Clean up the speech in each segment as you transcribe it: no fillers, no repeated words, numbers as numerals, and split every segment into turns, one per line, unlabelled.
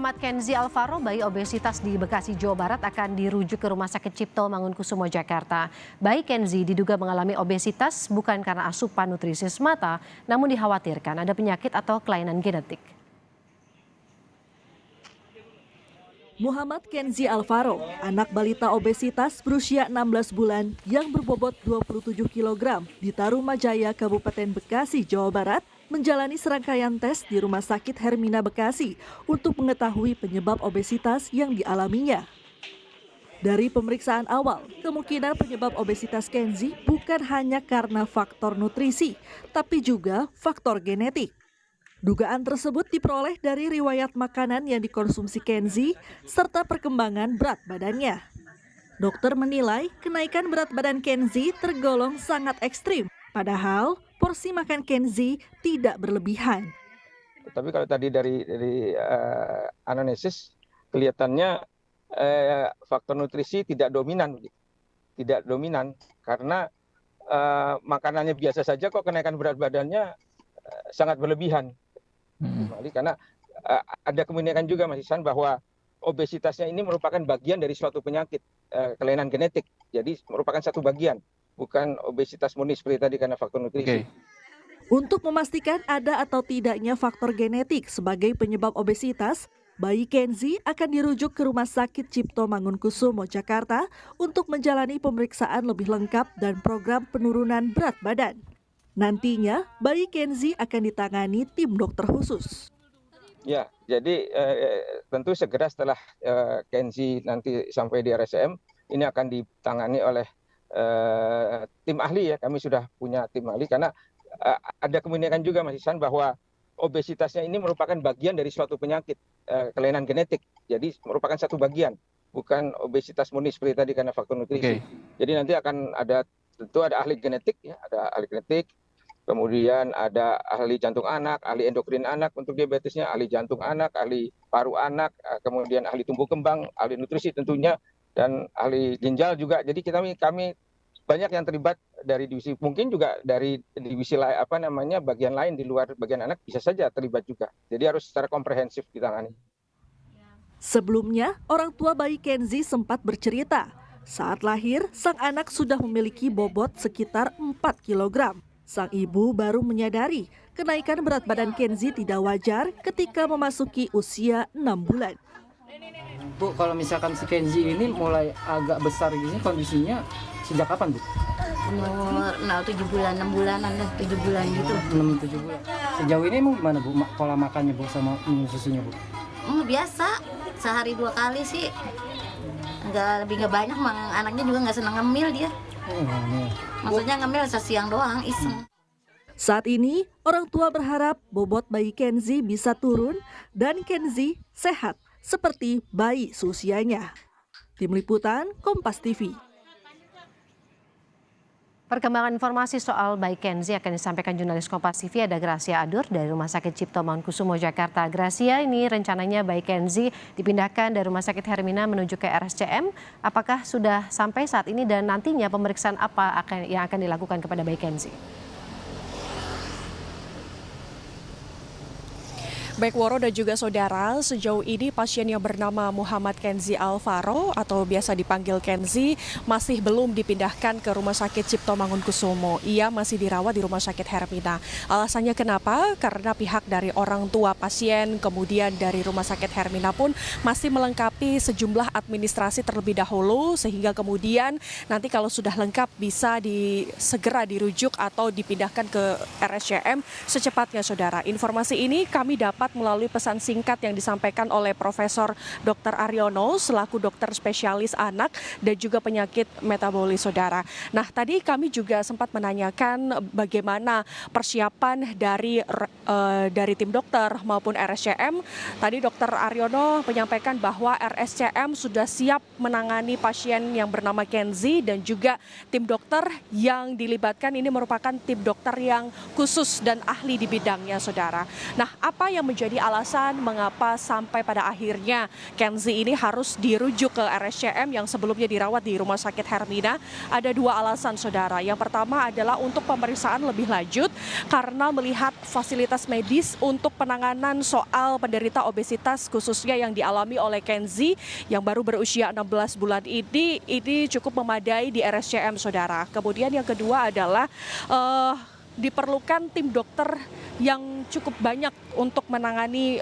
Muhammad Kenzi Alvaro, bayi obesitas di Bekasi, Jawa Barat akan dirujuk ke Rumah Sakit Cipto Mangunkusumo, Jakarta. Bayi Kenzi diduga mengalami obesitas bukan karena asupan nutrisi semata, namun dikhawatirkan ada penyakit atau kelainan genetik.
Muhammad Kenzi Alvaro, anak balita obesitas berusia 16 bulan yang berbobot 27 kg di Tarumajaya, Kabupaten Bekasi, Jawa Barat, menjalani serangkaian tes di Rumah Sakit Hermina Bekasi untuk mengetahui penyebab obesitas yang dialaminya. Dari pemeriksaan awal, kemungkinan penyebab obesitas Kenzi bukan hanya karena faktor nutrisi, tapi juga faktor genetik. Dugaan tersebut diperoleh dari riwayat makanan yang dikonsumsi Kenzi serta perkembangan berat badannya. Dokter menilai kenaikan berat badan Kenzi tergolong sangat ekstrim, padahal porsi makan Kenzi tidak berlebihan.
Tapi kalau tadi dari anamnesis kelihatannya faktor nutrisi tidak dominan karena makanannya biasa saja kok kenaikan berat badannya sangat berlebihan. Karena ada kemungkinan juga Mas Ihsan bahwa obesitasnya ini merupakan bagian dari suatu penyakit kelainan genetik. Jadi merupakan satu bagian, bukan obesitas murni seperti tadi karena faktor nutrisi.
Untuk memastikan ada atau tidaknya faktor genetik sebagai penyebab obesitas, bayi Kenzi akan dirujuk ke Rumah Sakit Cipto Mangunkusumo, Jakarta untuk menjalani pemeriksaan lebih lengkap dan program penurunan berat badan. Nantinya, bayi Kenzi akan ditangani tim dokter khusus.
Ya, jadi tentu segera setelah Kenzi nanti sampai di RSCM, ini akan ditangani oleh tim ahli ya. Kami sudah punya tim ahli karena ada kemungkinan juga Mas Ihsan bahwa obesitasnya ini merupakan bagian dari suatu penyakit kelainan genetik. Jadi merupakan satu bagian, bukan obesitas murni seperti tadi karena faktor nutrisi. Jadi nanti akan tentu ada ahli genetik ya, ada ahli genetik. Kemudian ada ahli jantung anak, ahli endokrin anak untuk diabetesnya, ahli jantung anak, ahli paru anak, kemudian ahli tumbuh kembang, ahli nutrisi tentunya, dan ahli ginjal juga. Jadi kami banyak yang terlibat dari divisi, mungkin juga dari divisi bagian lain di luar bagian anak bisa saja terlibat juga. Jadi harus secara komprehensif ditangani.
Sebelumnya, orang tua bayi Kenzi sempat bercerita, saat lahir sang anak sudah memiliki bobot sekitar 4 kg. Sang ibu baru menyadari kenaikan berat badan Kenzi tidak wajar ketika memasuki usia 6 bulan.
Bu, kalau misalkan si Kenzi ini mulai agak besar gini kondisinya sejak kapan, Bu?
Umur 7 bulan, 6 bulanan lah, 7 bulan gitu.
6-7 bulan. Sejauh ini emang gimana, Bu? Pola makannya, Bu, sama minum susunya, Bu?
Biasa, sehari 2 kali sih. Nggak banyak, anaknya juga nggak senang ngemil dia. Maksudnya ngemil sesiang doang, iseng.
Saat ini, orang tua berharap bobot bayi Kenzi bisa turun dan Kenzi sehat seperti bayi seusianya. Tim Liputan, Kompas TV.
Perkembangan informasi soal bayi Kenzi akan disampaikan jurnalis Kompas TV, ada Gracia Adur dari Rumah Sakit Cipto Mangunkusumo, Jakarta. Gracia, ini rencananya bayi Kenzi dipindahkan dari Rumah Sakit Hermina menuju ke RSCM. Apakah sudah sampai saat ini dan nantinya pemeriksaan apa yang akan dilakukan kepada bayi Kenzi?
Baik Woro dan juga saudara, sejauh ini pasien yang bernama Muhammad Kenzi Alvaro atau biasa dipanggil Kenzi masih belum dipindahkan ke Rumah Sakit Cipto Mangunkusumo. Ia masih dirawat di Rumah Sakit Hermina. Alasannya kenapa? Karena pihak dari orang tua pasien kemudian dari Rumah Sakit Hermina pun masih melengkapi sejumlah administrasi terlebih dahulu sehingga kemudian nanti kalau sudah lengkap bisa segera dirujuk atau dipindahkan ke RSCM secepatnya, saudara. Informasi ini kami dapat melalui pesan singkat yang disampaikan oleh Profesor Dr. Aryono selaku dokter spesialis anak dan juga penyakit metabolis, saudara. Nah, tadi kami juga sempat menanyakan bagaimana persiapan dari tim dokter maupun RSCM. Tadi Dr. Aryono menyampaikan bahwa RSCM sudah siap menangani pasien yang bernama Kenzi dan juga tim dokter yang dilibatkan ini merupakan tim dokter yang khusus dan ahli di bidangnya, saudara. Nah, apa yang menjadi alasan mengapa sampai pada akhirnya Kenzi ini harus dirujuk ke RSCM yang sebelumnya dirawat di Rumah Sakit Hermina. Ada dua alasan, saudara. Yang pertama adalah untuk pemeriksaan lebih lanjut karena melihat fasilitas medis untuk penanganan soal penderita obesitas khususnya yang dialami oleh Kenzi yang baru berusia 16 bulan ini cukup memadai di RSCM, saudara. Kemudian yang kedua adalah diperlukan tim dokter yang cukup banyak untuk menangani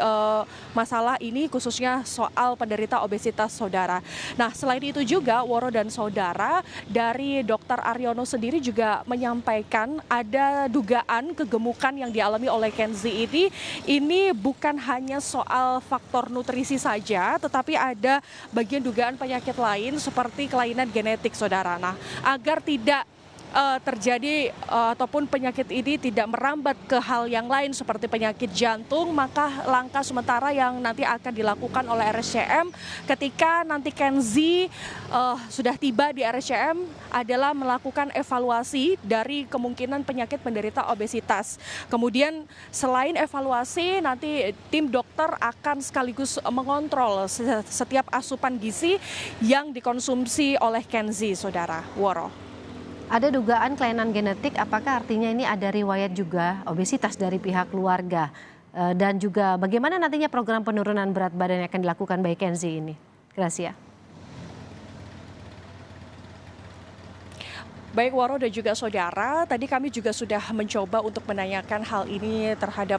masalah ini khususnya soal penderita obesitas, saudara. Nah, selain itu juga Woro dan saudara, dari Dr. Aryono sendiri juga menyampaikan ada dugaan kegemukan yang dialami oleh Kenzi ini bukan hanya soal faktor nutrisi saja, tetapi ada bagian dugaan penyakit lain seperti kelainan genetik, saudara. Nah, agar tidak terjadi ataupun penyakit ini tidak merambat ke hal yang lain seperti penyakit jantung, maka langkah sementara yang nanti akan dilakukan oleh RSCM ketika nanti Kenzi sudah tiba di RSCM adalah melakukan evaluasi dari kemungkinan penyakit penderita obesitas. Kemudian selain evaluasi, nanti tim dokter akan sekaligus mengontrol setiap asupan gizi yang dikonsumsi oleh Kenzi, saudara. Woro.
Ada dugaan kelainan genetik, apakah artinya ini ada riwayat juga obesitas dari pihak keluarga? Dan juga bagaimana nantinya program penurunan berat badan yang akan dilakukan by Kenzi ini? Gracia.
Baik Woro dan juga saudara, tadi kami juga sudah mencoba untuk menanyakan hal ini terhadap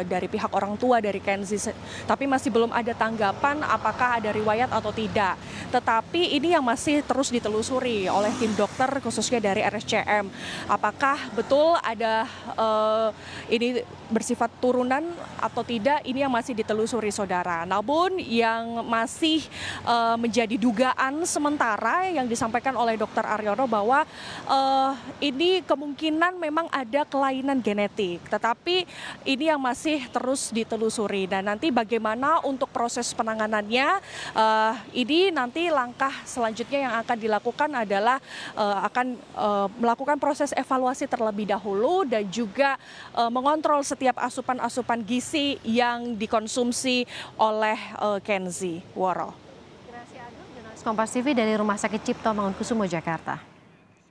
dari pihak orang tua dari Kenzi, tapi masih belum ada tanggapan apakah ada riwayat atau tidak. Tetapi ini yang masih terus ditelusuri oleh tim dokter khususnya dari RSCM. Apakah betul ada ini bersifat turunan atau tidak, ini yang masih ditelusuri, saudara. Namun yang masih menjadi dugaan sementara yang disampaikan oleh Dr. Aryono bahwa ini kemungkinan memang ada kelainan genetik, tetapi ini yang masih terus ditelusuri. Dan nanti bagaimana untuk proses penanganannya, ini nanti langkah selanjutnya yang akan dilakukan adalah akan melakukan proses evaluasi terlebih dahulu dan juga mengontrol setiap asupan-asupan gizi yang dikonsumsi oleh Kenzi. Woro.
Kompas TV dari Rumah Sakit Cipto Mangunkusumo, Jakarta.